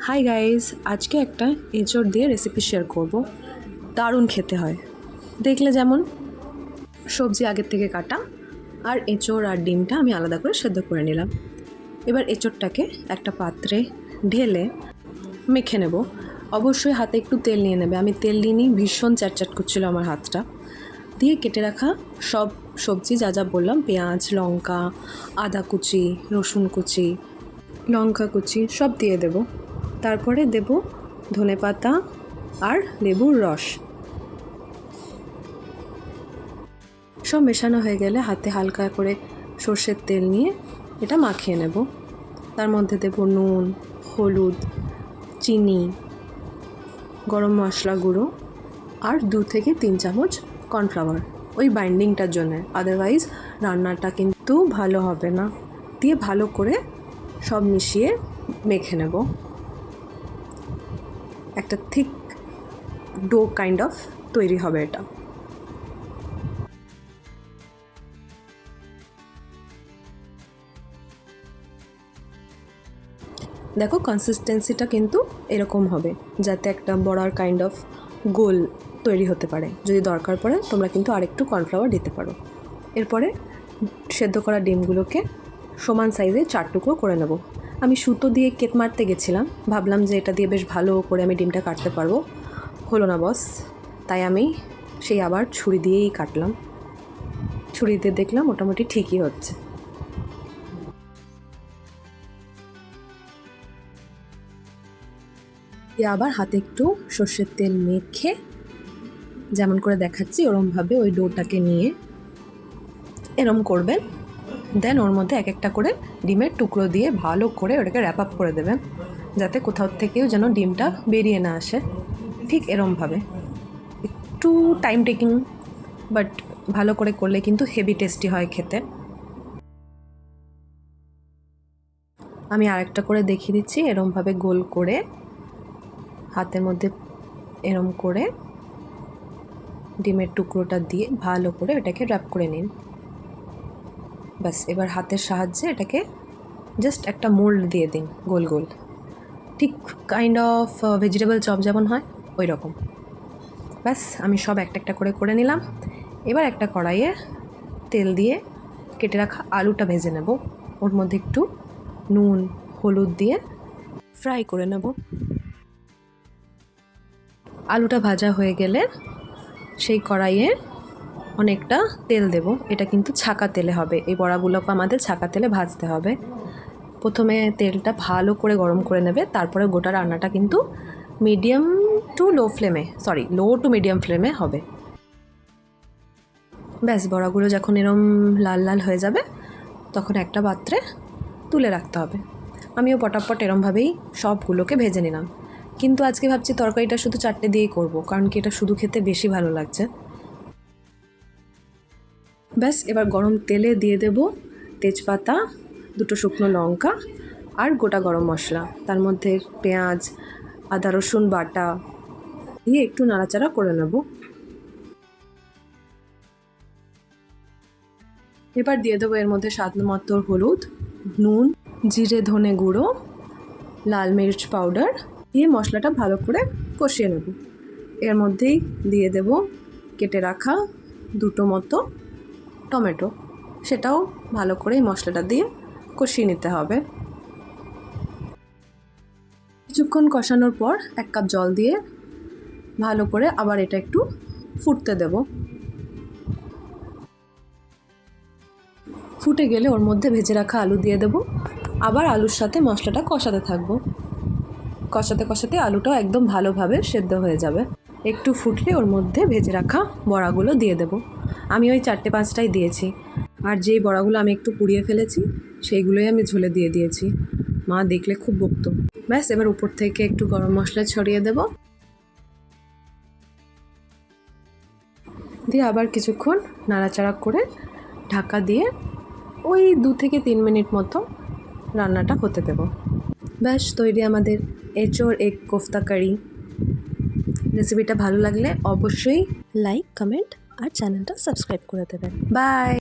Hi guys, আজকে একটা এঁচোড় দিয়ে রেসিপি শেয়ার করব। দারুণ খেতে হয়। দেখলে যেমন সবজি আগের থেকে কাটা, আর এঁচোড় আর ডিমটা আমি আলাদা করে সেদ্ধ করে নিলাম। এবার এঁচোড়টাকে একটা পাত্রে ঢেলে মেখে নেব। অবশ্যই হাতে একটু তেল নিয়ে নেবে। আমি তেল নিয়ে নিই, ভীষণ চ্যাটচ্যাট করছিল আমার হাতটা। দিয়ে কেটে রাখা সব সবজি যা যা বললাম, পেঁয়াজ, লঙ্কা, আদা কুচি, রসুন কুচি, লঙ্কা কুচি সব দিয়ে দেব। তারপরে দেব ধনেপাতা আর লেবুর রস। সব মেশানো হয়ে গেলে হাতে হালকা করে সর্ষের তেল নিয়ে এটা মাখিয়ে নেব। তার মধ্যে দেব নুন, হলুদ, চিনি, গরম মশলা গুঁড়ো আর 2 থেকে 3 চামচ কর্নফ্লাওয়ার, ওই বাইন্ডিংটার জন্য। আদারওয়াইজ রান্নাটা কিন্তু ভালো হবে না। দিয়ে ভালো করে সব মিশিয়ে মেখে নেব। একটা থিক ডো কাইন্ড অফ তৈরি হবে এটা। দেখো কনসিস্টেন্সিটা কিন্তু এরকম হবে, যাতে একটা বড়ার কাইন্ড অফ গোল তৈরি হতে পারে। যদি দরকার পড়ে তোমরা কিন্তু আরেকটু কর্নফ্লাওয়ার দিতে পারো। এরপরে সেদ্ধ করা ডিমগুলোকে সমান সাইজে 4 টুকরো করে নেব। আমি সুতো দিয়ে কেট মারতে গেছিলাম, ভাবলাম যে এটা দিয়ে বেশ ভালো করে আমি ডিমটা কাটতে পারবো। হলো না বস, তাই আমি সেই আবার ছুরি দিয়েই কাটলাম। ছুরি দিয়ে দেখলাম মোটামুটি ঠিকই হচ্ছে। আবার হাতে একটু সর্ষের তেল মেখে যেমন করে দেখাচ্ছি ওরমভাবে ওই ডোটাকে নিয়ে এরম করবেন। দেন ওর মধ্যে এক একটা করে ডিমের টুকরো দিয়ে ভালো করে ওটাকে র্যাপ আপ করে দেবেন, যাতে কোথাও থেকেও যেন ডিমটা বেরিয়ে না আসে। ঠিক এরমভাবে একটু টাইম টেকিং, বাট ভালো করে করলে কিন্তু হেভি টেস্টি হয় খেতে। আমি আরেকটা করে দেখিয়ে দিচ্ছি। এরমভাবে গোল করে হাতের মধ্যে এরম করে ডিমের টুকরোটা দিয়ে ভালো করে এটাকে র্যাপ করে নিন। ব্যাস, এবার হাতের সাহায্যে এটাকে জাস্ট একটা মোল্ড দিয়ে দিন গোল গোল, ঠিক কাইন্ড অফ ভেজিটেবল চপ যেমন হয় ওই রকম। ব্যাস, আমি সব একটা একটা করে নিলাম। এবার একটা কড়াইয়ে তেল দিয়ে কেটে রাখা আলুটা ভেজে নেব। ওর মধ্যে একটু নুন, হলুদ দিয়ে ফ্রাই করে নেব। আলুটা ভাজা হয়ে গেলে সেই কড়াইয়ে অনেকটা তেল দেব। এটা কিন্তু ছাকা তেলে হবে, এই বড়াগুলোকে আমাদের ছাকা তেলে ভাজতে হবে। প্রথমে তেলটা ভালো করে গরম করে নেবে, তারপরে গোটা রান্নাটা কিন্তু লো টু মিডিয়াম ফ্লেমে হবে। ব্যাস, বড়াগুলো যখন এরম লাল লাল হয়ে যাবে তখন একটা পাত্রে তুলে রাখতে হবে। আমিও পটাপট এরমভাবেই সবগুলোকে ভেজে নিলাম। কিন্তু আজকে ভাবছি তরকারিটা শুধু 4টে দিয়েই করব, কারণ কি এটা শুধু খেতে বেশি ভালো লাগছে। ব্যাস, এবার গরম তেলে দিয়ে দেব তেজপাতা, 2টো শুকনো লঙ্কা আর গোটা গরম মশলা। তার মধ্যে পেঁয়াজ, আদা রসুন বাটা দিয়ে একটু নাড়াচাড়া করে নেব। এবার দিয়ে দেবো এর মধ্যে স্বাদ মতো হলুদ, নুন, জিরে ধনে গুঁড়ো, লাল মির্চ পাউডার দিয়ে মশলাটা ভালো করে কষিয়ে নেব। এর মধ্যেই দিয়ে দেব কেটে রাখা 2টো মতো টমেটো। সেটাও ভালো করে এই মশলাটা দিয়ে কষিয়ে নিতে হবে। কিছুক্ষণ কষানোর পর 1 কাপ জল দিয়ে ভালো করে আবার এটা একটু ফুটতে দেব। ফুটে গেলে ওর মধ্যে ভেজে রাখা আলু দিয়ে দেব। আবার আলুর সাথে মশলাটা কষাতে থাকবো। কষাতে কষাতে আলুটাও একদম ভালোভাবে সেদ্ধ হয়ে যাবে। একটু ফুটলে ওর মধ্যে ভেজে রাখা বড়াগুলো দিয়ে দেব। আমি ওই 4টে-5টাই দিয়েছি, আর যেই বড়াগুলো আমি একটু পুড়িয়ে ফেলেছি সেইগুলোই আমি ঝোলে দিয়ে দিয়েছি। মা দেখলে খুব বকতো। ব্যাস, এবার উপর থেকে একটু গরম মশলা ছড়িয়ে দেব। দিয়ে আবার কিছুক্ষণ নাড়াচাড়া করে ঢাকা দিয়ে ওই 2 থেকে 3 মিনিট মতো রান্নাটা হতে দেব। ব্যাস, তৈরি আমাদের এঁচোড় এগ কোফতা কারি। রেসিপিটা ভালো লাগলে অবশ্যই লাইক, কমেন্ট আর চ্যানেলটা সাবস্ক্রাইব করে দেবেন। বাই।